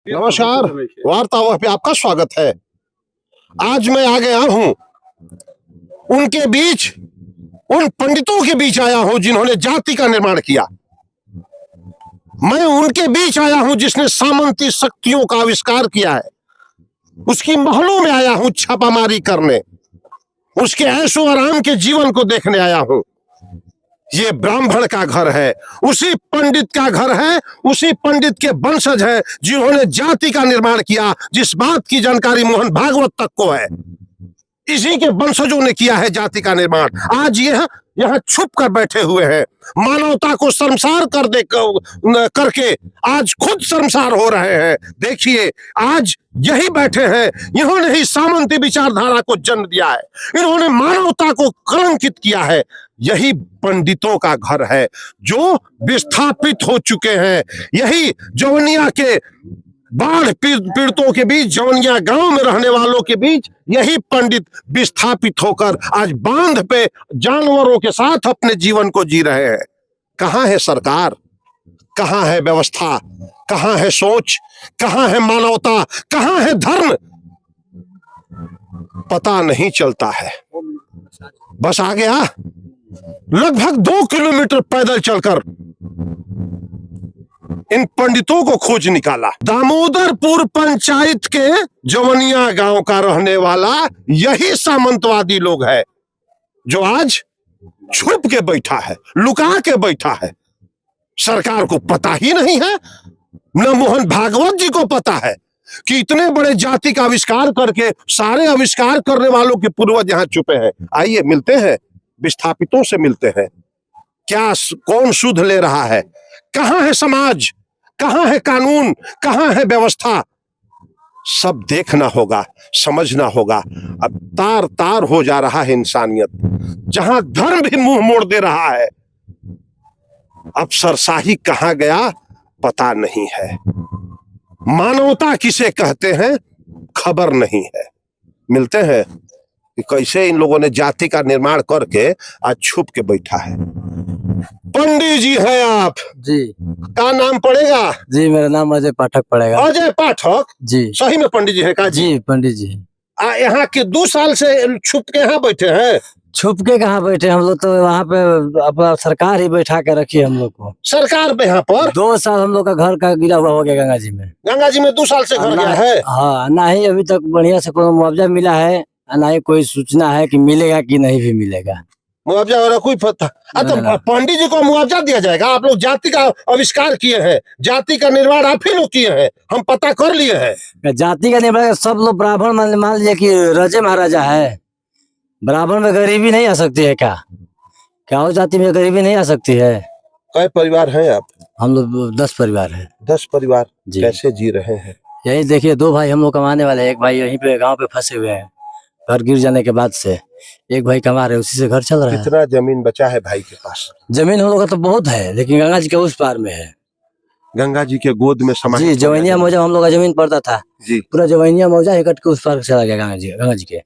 नमस्कार, वार्तावाह पे आपका स्वागत है। आज मैं आ गया हूं उनके बीच, उन पंडितों के बीच आया हूं जिन्होंने जाति का निर्माण किया। मैं उनके बीच आया हूं जिसने सामंती शक्तियों का आविष्कार किया है। उसकी महलों में आया हूं छापामारी करने, उसके ऐशो आराम के जीवन को देखने आया हूं। ये ब्राह्मण का घर है, उसी पंडित का घर है, उसी पंडित के वंशज है जिन्होंने जाति का निर्माण किया। जिस बात की जानकारी मोहन भागवत तक को है, इसी के वंशजों ने किया है जाति का निर्माण। आज यह यहाँ छुप कर बैठे हुए हैं, मानवता को शर्मसार करके आज खुद शर्मसार हो रहे हैं। देखिए, आज यही बैठे हैं, इन्होंने ही सामंती विचारधारा को जन्म दिया है, इन्होंने मानवता को कलंकित किया है। यही पंडितों का घर है जो विस्थापित हो चुके हैं। यही जवनिया के बाढ़ पीड़ितों के बीच, जवनिया गांव में रहने वालों के बीच यही पंडित विस्थापित होकर आज बांध पे जानवरों के साथ अपने जीवन को जी रहे हैं। कहां है सरकार, कहां है व्यवस्था, कहां है सोच, कहां है मानवता, कहां है धर्म, पता नहीं चलता है। बस आ गया, लगभग 2 किलोमीटर पैदल चलकर इन पंडितों को खोज निकाला। दामोदरपुर पंचायत के जवनिया गांव का रहने वाला यही सामंतवादी लोग है जो आज छुप के बैठा है, लुका के बैठा है। सरकार को पता ही नहीं है, न मोहन भागवत जी को पता है कि इतने बड़े जाति का आविष्कार करके सारे आविष्कार करने वालों के पूर्वज यहां छुपे हैं। आइए मिलते हैं, विस्थापितों से मिलते हैं। क्या कौन सुध ले रहा है, कहां है समाज, कहां है कानून, कहां है व्यवस्था, सब देखना होगा, समझना होगा। अब तार तार हो जा रहा है इंसानियत, जहां धर्म भी मुंह मोड़ दे रहा है। अफसरशाही कहां गया पता नहीं है, मानवता किसे कहते हैं खबर नहीं है। मिलते हैं कि कैसे इन लोगों ने जाति का निर्माण करके आज छुप के बैठा है। पंडित जी हैं आप जी? क्या नाम पड़ेगा जी? मेरा नाम अजय पाठक पड़ेगा। अजय पाठक जी? सही में पंडित जी है का जी? पंडित जी यहाँ के 2 साल से छुप के यहाँ बैठे हैं। छुप के कहाँ बैठे हम लोग, तो वहाँ पे अपना सरकार ही बैठा के रखी है हम लोग को। सरकार पे यहाँ पर 2 साल हम लोग का घर का गिरा हुआ हो गया गंगा जी में। गंगा जी में 2 साल से घर गया है। हाँ, ना ही अभी तक बढ़िया से कोई मुआवजा मिला है, ना ही कोई सूचना है कि मिलेगा कि नहीं भी मिलेगा। मुआवजा वाला कोई पता? तो पंडित जी को मुआवजा दिया जाएगा? आप लोग जाति का आविष्कार किए हैं, जाति का निर्माण आप ही लोग किए हैं, हम पता कर लिए हैं। जाति का निर्माण सब लोग ब्राह्मण मान लीजिए कि राजे महाराजा है, ब्राह्मण में गरीबी नहीं आ सकती है क्या और जाति में गरीबी नहीं आ सकती है? कई परिवार हैं आप? हम लोग 10 परिवार है। 10 परिवार कैसे जी रहे हैं? यही देखिए, 2 भाई हम लोग कमाने वाले हैं, एक भाई यहीं पे गांव पे फंसे हुए हैं, घर गिर जाने के बाद से। एक भाई कमा रहे, उसी से घर चल रहा है। कितना जमीन बचा है भाई के पास? जमीन हम लोग का तो बहुत है, लेकिन गंगा जी के उस पार में है। गंगा जी के गोद में समाहित जी, जवैनिया मौजा हम लोग का जमीन पड़ता था जी, पूरा जवैनिया मौजा ही कट के उस पार चला गया गंगा जी के।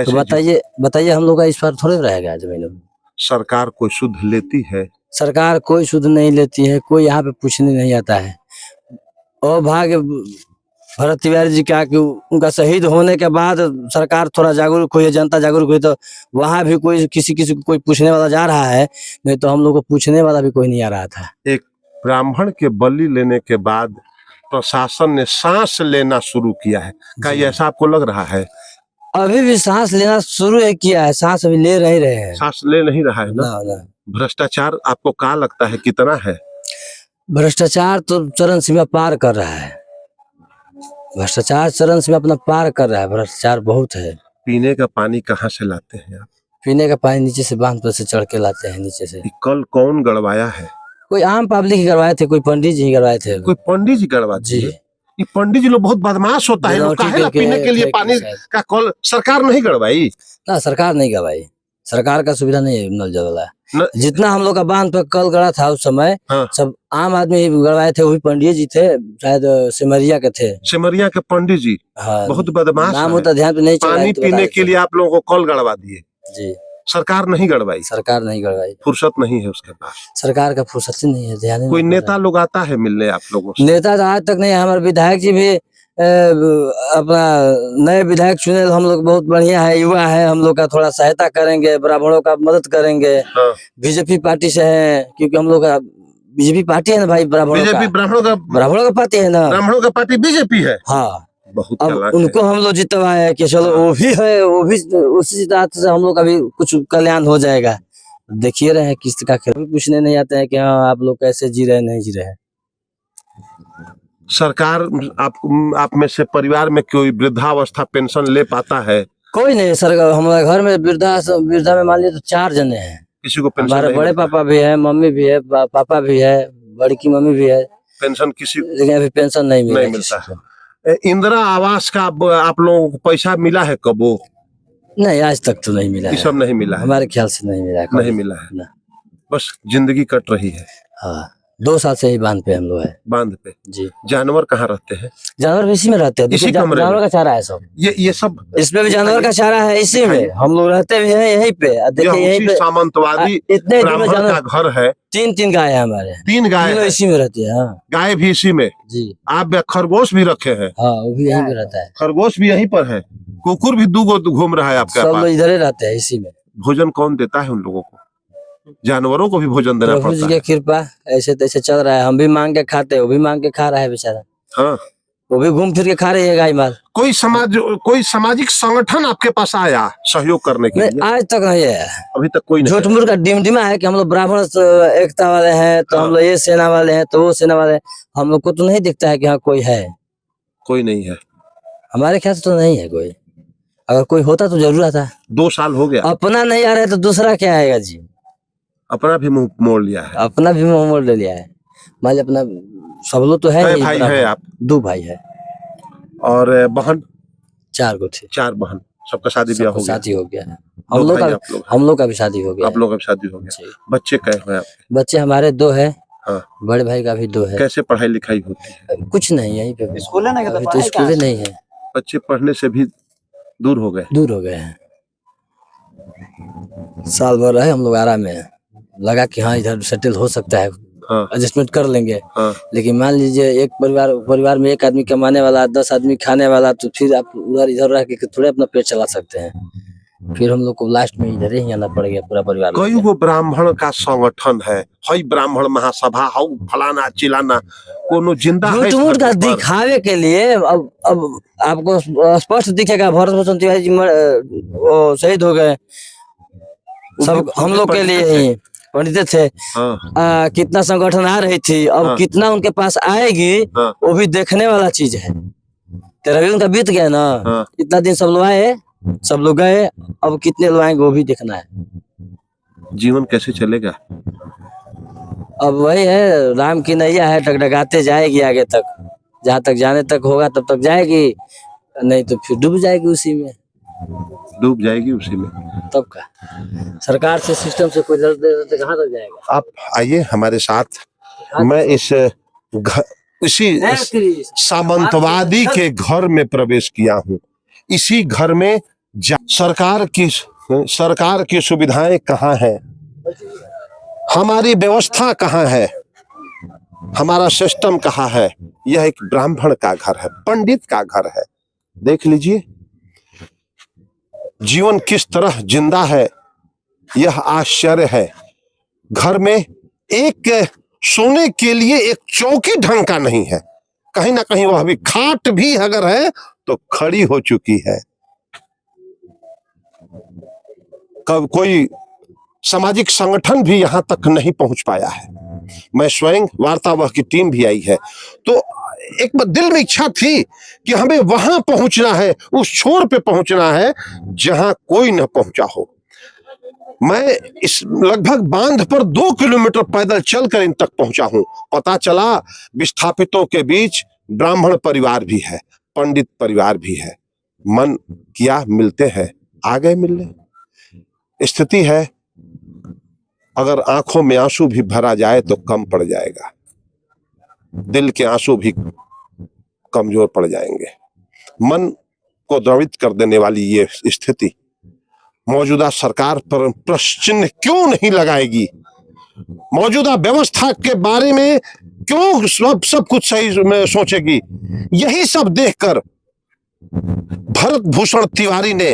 तो बताइए हम लोग का इस पार थोड़े रहेगा जमीन। सरकार कोई सुध लेती है? सरकार कोई सुध नहीं लेती है, कोई यहाँ पे पूछने नहीं आता है। और भाग्य भरत तिवारी जी का कि उनका शहीद होने के बाद सरकार थोड़ा जागरूक हुई है, जनता जागरूक हुई, तो वहाँ भी कोई किसी को कोई पूछने वाला जा रहा है, नहीं तो हम लोग को पूछने वाला भी कोई नहीं आ रहा था। एक ब्राह्मण के बलि लेने के बाद प्रशासन ने सांस लेना शुरू किया है, क्या ऐसा आपको लग रहा है? अभी भी सांस लेना शुरू किया है, सांस अभी ले नहीं रहे हैं। सांस ले नहीं रहा है ना? भ्रष्टाचार आपको क्या लगता है कितना है? भ्रष्टाचार तो चरम सीमा पार कर रहा है, भ्रष्टाचार चरम सीमा अपना पार कर रहा है, भ्रष्टाचार बहुत है। पीने का पानी कहाँ से लाते हैं आप? पीने का पानी नीचे से बांध पर से चढ़ के लाते हैं नीचे से। कल कौन गड़वाया है? कोई आम पब्लिक ही गड़वाए थे, कोई पंडित जी ही गड़वाए थे। कोई पंडित जी गड़वाते जी? ये पंडित जी लोग बहुत बदमाश होता है, लोग काहे पीने के लिए पानी का कल सरकार नहीं गड़वाई? ना, सरकार नहीं गड़वाई, सरकार का सुविधा नहीं है नल जल वाला। जितना हम लोग का बांध पर कल गड़ा था उस समय, सब आम आदमी गड़वाए थे, वही पंडित जी थे, शायद सिमरिया के थे। सिमरिया के पंडित जी? हाँ, बहुत बदमाश। नाम होता ध्यान पे नहीं, पानी पीने के लिए आप लोगों को कल गड़वा दिए जी। सरकार नहीं गड़वाई, सरकार नहीं गड़वाई, फुर्सत नहीं है उसके पास। सरकार का फुर्सत ही नहीं है, ध्यान ही कोई नहीं कर नेता लोग आता है मिलने आप लोगों से? रहा है। नेता तो आज तक नहीं है। हमारे विधायक जी भी अपना नए विधायक चुने, हम लोग बहुत बढ़िया है, युवा है, हम लोग का थोड़ा सहायता करेंगे, ब्राह्मणों का मदद करेंगे। हाँ। बीजेपी पार्टी से है, क्योंकि हम लोग का बीजेपी पार्टी है ना भाई, ब्राह्मणों बीजेपी का ब्राह्मणों का पार्टी है ना। ब्राह्मणों का पार्टी बीजेपी है। हाँ, बहुत अब चालाक उनको हम लोग जितवाए है कि चलो हाँ। वो भी है, वो भी उसी तरह से हम लोग का भी कुछ कल्याण हो जाएगा। देखिए रहे हैं किस्त का खेल, पूछने नहीं आते हैं कि हाँ आप लोग कैसे जी रहे हैं, नहीं जी रहे हैं। सरकार आप में से परिवार में कोई वृद्धावस्था पेंशन ले पाता है? कोई नहीं सर, हमारे घर में वृद्धा में मान लीजिए तो 4 जने हैं। किसी को पेंशन हमारे नहीं बड़े मिलता? पापा भी है, मम्मी भी है, पापा भी है, बड़ी की मम्मी भी है, पेंशन किसी लेकिन अभी पेंशन नहीं मिला नहीं है मिलता किसी को। इंदिरा आवास का आप लोगों को पैसा मिला है कबो? नहीं, आज तक तो नहीं मिला ये है, सब नहीं मिला है, हमारे ख्याल से नहीं मिला है नहीं कभी। मिला है। ना। बस जिंदगी कट रही है हाँ, 2 साल से ही बांध पे हम लोग है बांध पे। जी। जानवर कहाँ रहते हैं? जानवर भी इसी में रहते हैं, इसी देखिए कमरे जानवर में? का चारा है सब, ये सब इसमें भी जानवर का चारा है, इसी में हम लोग रहते भी हैं यहीं पे। देखिए यह यहीं उसी पे सामंतवादी इतने दूर में ब्राह्मण का जानवर, घर है। 3 गाय है हमारे, 3 गाय तीनों है, इसी में रहती है। हाँ गाय भी इसी में। जी। आप खरगोश भी रखे हैं? हाँ, वो भी यहीं पे रहता है, खरगोश भी यहीं पर है। कुकुर भी 2 घूम रहा है आपके सब लोग पास। इधर ही रहते हैं इसी में। भोजन कौन देता है उन लोगों को? जानवरों को भी भोजन देना प्रभु जी पड़ता की है। कृपा, ऐसे तैसे चल रहा है। हम भी मांग के खाते हैं, वो भी मांग के खा रहा है बेचारा, हाँ। वो भी घूम फिर के खा रही है गाय माल। कोई सामाजिक संगठन आपके पास आया सहयोग करने के नहीं, लिए? आज तक नहीं है। अभी तक कोई नहीं झूठ मूठ का डिमडिमा है कि हम लोग ब्राह्मण एकता वाले हैं, तो हाँ। हम लोग ये सेना वाले हैं, तो वो सेना वाले हैं। हम लोग को तो नहीं दिखता है कि हाँ कोई है, कोई नहीं है। हमारे ख्याल से तो नहीं है कोई। अगर कोई होता तो जरूर आता। 2 साल हो गया, अपना नहीं आ रहा है तो दूसरा क्या आएगा जी। अपना भी मुंह मोड़ लिया है। अपना भी मुंह मोड़ ले लिया है, मान लीजिए अपना सब लोग तो है कई नहीं। भाई हैं आप? 2 भाई है और बहन? 4 गो थे, 4 बहन, सबका शादी ब्याह सबका हो गया? शादी हो गया है। 2 हम लोग भाई का आप लोग? हम लोग का भी शादी हो गया आप लोगों का भी शादी हो है गया। जी। बच्चे कै हैं आपके? बच्चे हमारे 2 है, हाँ। बड़े भाई का भी 2 है। कैसे पढ़ाई लिखाई होती है? कुछ नहीं, यहीं पे स्कूल है ना, अभी तो स्कूल ही नहीं है, बच्चे पढ़ने से भी दूर हो गए। दूर हो गए हैं। साल भर रहे हम लोग आराम में, लगा कि हाँ इधर सेटल हो सकता है, हाँ। एडजस्टमेंट कर लेंगे। हाँ। लेकिन मान लीजिए एक परिवार में 1 आदमी कमाने वाला, 10 आदमी खाने वाला, तो फिर आप उधर इधर रह के थोड़े अपना पेट चला सकते हैं। फिर हम लोग को लास्ट में इधर ही आना पड़ गया, पूरा परिवार कई लेके। गो ब्राह्मण का संगठन है, हई ब्राह्मण महासभा, हऊ फलाना चिलाना, कोनो जिंदा है? झूठ मूठ का दिखावे के लिए। अब आपको स्पष्ट दिखेगा, भरत भूषण तिवारी जी वो शहीद हो गए, सब हम लोग के लिए ही पंडित थे। हाँ। कितना संगठन आ रही थी, अब हाँ। कितना उनके पास आएगी, हाँ। वो भी देखने वाला चीज है। 13 उनका बीत गया ना। हाँ। इतना दिन सब लोग आए, सब लोग गए, अब कितने लोग आएंगे वो भी देखना है। जीवन कैसे चलेगा? अब वही है, राम की नैया है, डगडगाते जाएगी आगे तक, जहाँ तक जाने तक होगा तब तक जाएगी, नहीं तो फिर डूब जाएगी उसी में। डूब जाएगी उसी में। तब का सरकार से, सिस्टम से कोई लड़ते कहाँ तक जाएगा। आप आइए हमारे साथ। मैं इसी सामंतवादी के घर में प्रवेश किया हूँ। इसी घर में सरकार की सुविधाएं कहाँ है, हमारी व्यवस्था कहाँ है, हमारा सिस्टम कहाँ है? यह एक ब्राह्मण का घर है, पंडित का घर है। देख लीजिए जीवन किस तरह जिंदा है, यह आश्चर्य है। घर में एक सोने के लिए एक चौकी ढंग का नहीं है, कहीं ना कहीं वह भी खाट भी अगर है तो खड़ी हो चुकी है। कब कोई सामाजिक संगठन भी यहां तक नहीं पहुंच पाया है। मैं स्वयं वार्तावह की टीम भी आई है, तो एक बार दिल में इच्छा थी कि हमें वहां पहुंचना है, उस छोर पे पहुंचना है जहां कोई न पहुंचा हो। मैं इस लगभग बांध पर 2 किलोमीटर पैदल चलकर इन तक पहुंचा हूं। पता चला विस्थापितों के बीच ब्राह्मण परिवार भी है, पंडित परिवार भी है। मन किया मिलते हैं, आ गए मिलने। स्थिति है अगर आंखों में आंसू भी भरा जाए तो कम पड़ जाएगा, दिल के आंसू भी कमजोर पड़ जाएंगे। मन को द्रवित कर देने वाली ये स्थिति मौजूदा सरकार पर प्रश्न चिन्ह क्यों नहीं लगाएगी? मौजूदा व्यवस्था के बारे में क्यों सब कुछ सही में सोचेगी? यही सब देखकर भरत भूषण तिवारी ने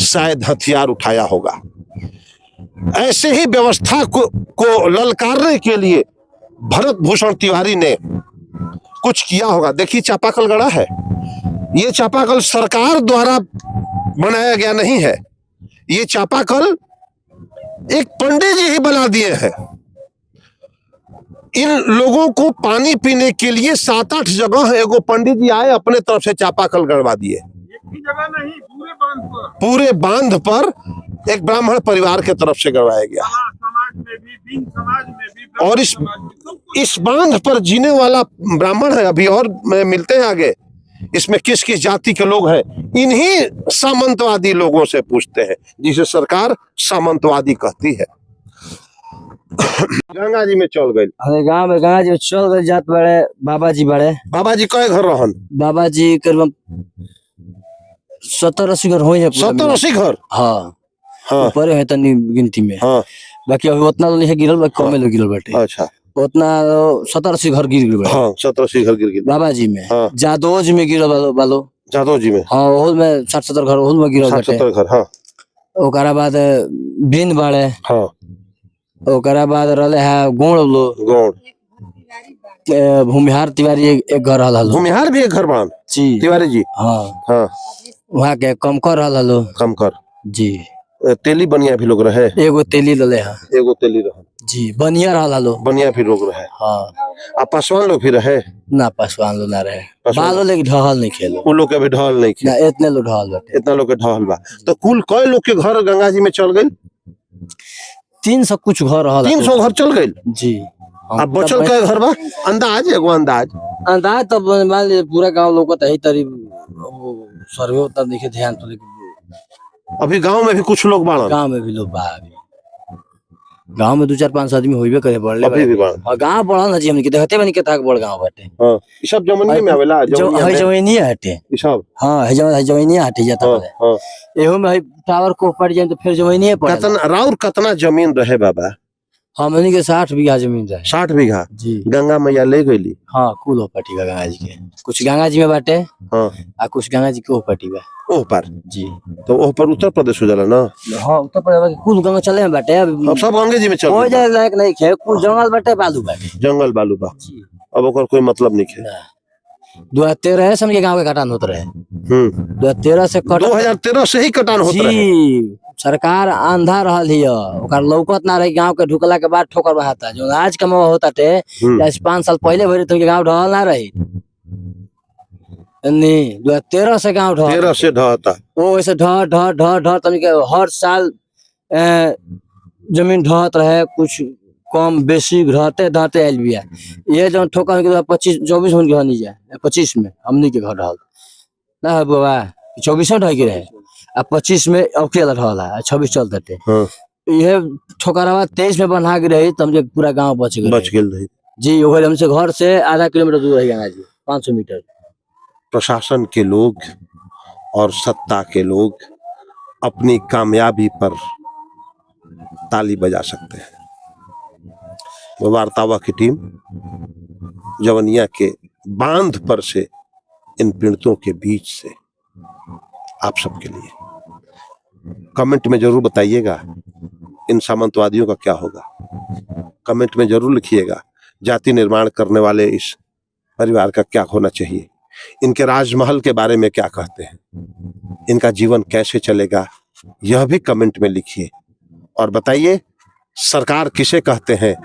शायद हथियार उठाया होगा। ऐसे ही व्यवस्था को ललकारने के लिए भरत भूषण तिवारी ने कुछ किया होगा। देखिए, चापाकल गड़ा है। ये चापाकल सरकार द्वारा बनाया गया नहीं है। ये चापाकल एक पंडित जी ही बना दिए हैं। इन लोगों को पानी पीने के लिए 7-8 जगह एगो पंडित जी आए, अपने तरफ से चापाकल गड़वा दिए। जगह नहीं, पूरे बांध पर एक ब्राह्मण परिवार के तरफ से गड़वाया गया। समाज में भी, दीन समाज में भी, और इस बांध पर जीने वाला ब्राह्मण है। अभी और मिलते हैं आगे। इसमें किस किस जाति के लोग हैं, इन्हीं सामंतवादी लोगों से पूछते हैं, जिसे सरकार सामंतवादी कहती है। गंगा जी में चल गए। हमारे गांव में गंगा जी चल गए जात बड़े बाबा जी बड़े। बाबा जी कई घर रहन? बाबा जी करीब 70-80 घर हो 70-80 घर। हाँ हाँ ऊपर है तनी गिनती में। हाँ। बाकी अभी उतना लोग नहीं गिरल, बाकी कमे लोग गिरल बाटे। अच्छा, उतना 70-80 घर गिर गए हाँ 70-80 घर गिर गए बाबा जी में। हाँ। जादव जी में गिरल बालो। जादव जी में हाँ ओहल में 60-70 घर ओहल में गिरल बाटे। 60-70 घर। हाँ ओकरा बाद बिंद बाड़े। हाँ। ओकरा बाद रहले है गोड़ लो गौड़ भूमिहार तिवारी एक घर रहल हलो। भूमिहार भी एक घर बन जी तिवारी जी। हाँ हाँ वहाँ के कमकर रहल हलो कम कर। जी। तेली बनिया भी लोग रहे। एगो तेली लले है एगो तेली रहे जी। बनिया रहल हलो। बनिया भी लोग रहे। हाँ आ पासवान लोग भी रहे। ना पासवान लो ना रहे। पासवान- बालो लेके ढहल नहीं खेलो उ लोग के भी ढहल नहीं ना, खे। इतने लो ढहल बाटे। इतना लोग के ढहल बा। तो कुल कई लोग के घर गंगा जी में चल गए? 300 कुछ घर रहल। 300 घर चल गए। जी। अब बचल कई घर बा? अंदाज एगो अंदाज। अंदाज तब मान लीजिए पूरा गांव लोग है तरी सर्वे उतना देखे ध्यान तो, लेकिन अभी गांव में भी कुछ लोग बाड़न। गांव में भी लोग बा। अभी गांव में 2-4-5 आदमी होइबे करे बढ़ले अभी भी बाड़न। और गांव बढ़ल जी हमनी के देखते बनी के ताक बड़ गांव बाटे। हाँ ई सब जमनी में आवेला। जो जमनिया है में जवैनी हटे। ई सब। हां है जवैनी हटे जाता हाँ है। हाँ। एहो में है टावर को पड़ जाए तो फिर जवैनी पड़े। कतना राउर कतना जमीन रहे बाबा? हमनी के 60 बीघा जमीन रहे। 60 बीघा। जी गंगा मैया ले गईली। हाँ कुल हो पटी बा गंगा जी के। कुछ गंगा जी में बाटे हाँ आ कुछ गंगा जी के हो पटी बा। ओह पर। जी तो ओह पर उत्तर प्रदेश हो जाला ना। हाँ उत्तर प्रदेश के कुल गंगा चले में बाटे। अब अब सब गंगे जी में चल हो गइल। जाए लायक नहीं खे। कुल जंगल बाटे बालू बाटे। जंगल बालू बा। जी अब ओकर कोई मतलब नहीं है। 2013 है समझ के गांव के कटान होत रहे। 2013 से कट 2013 से ही कटान होत रहे। जी सरकार आंधा रहल हिय। ओकर लौकत ना रही गांव के ढुकला के बाद ठोकर बहाता। जो आज कमावा होता टे या 5 साल पहले भरी तुमके गांव ढहल ना रही नहीं। 2013 से गांव ढहल 13 से ढहता। वो ऐसे ढह ढह ढह ढह तुमके हर साल जमीन ढहत रहे। कुछ कम बेसी ढहते ढहते आयल बिया। ये जो ठोकर के 25-24 मन के हनी जाए 25 में हमनी के घर ढहल ना है बाबा। 24 में ढह के रहे आ 25 में अब के ढहल है 26 चलते थे। हाँ ये ठोकरवा 23 में बना के रही तो हमके पूरा गांव बच गए। बच गेल रही। जी ओकर हमसे घर से आधा किलोमीटर दूर है गंगा जी 500 मीटर। प्रशासन के लोग और सत्ता के लोग अपनी कामयाबी पर ताली बजा सकते हैं। वार्तावा की टीम जवनिया के बांध पर से इन पीड़ितों के बीच से आप सबके लिए कमेंट में जरूर बताइएगा इन सामंतवादियों का क्या होगा। कमेंट में जरूर लिखिएगा जाति निर्माण करने वाले इस परिवार का क्या होना चाहिए। इनके राजमहल के बारे में क्या कहते हैं, इनका जीवन कैसे चलेगा, यह भी कमेंट में लिखिए और बताइए सरकार किसे कहते हैं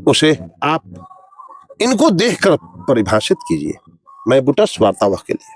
उसे आप इनको देखकर परिभाषित कीजिए। मैं बुटस वार्तावाह के लिए।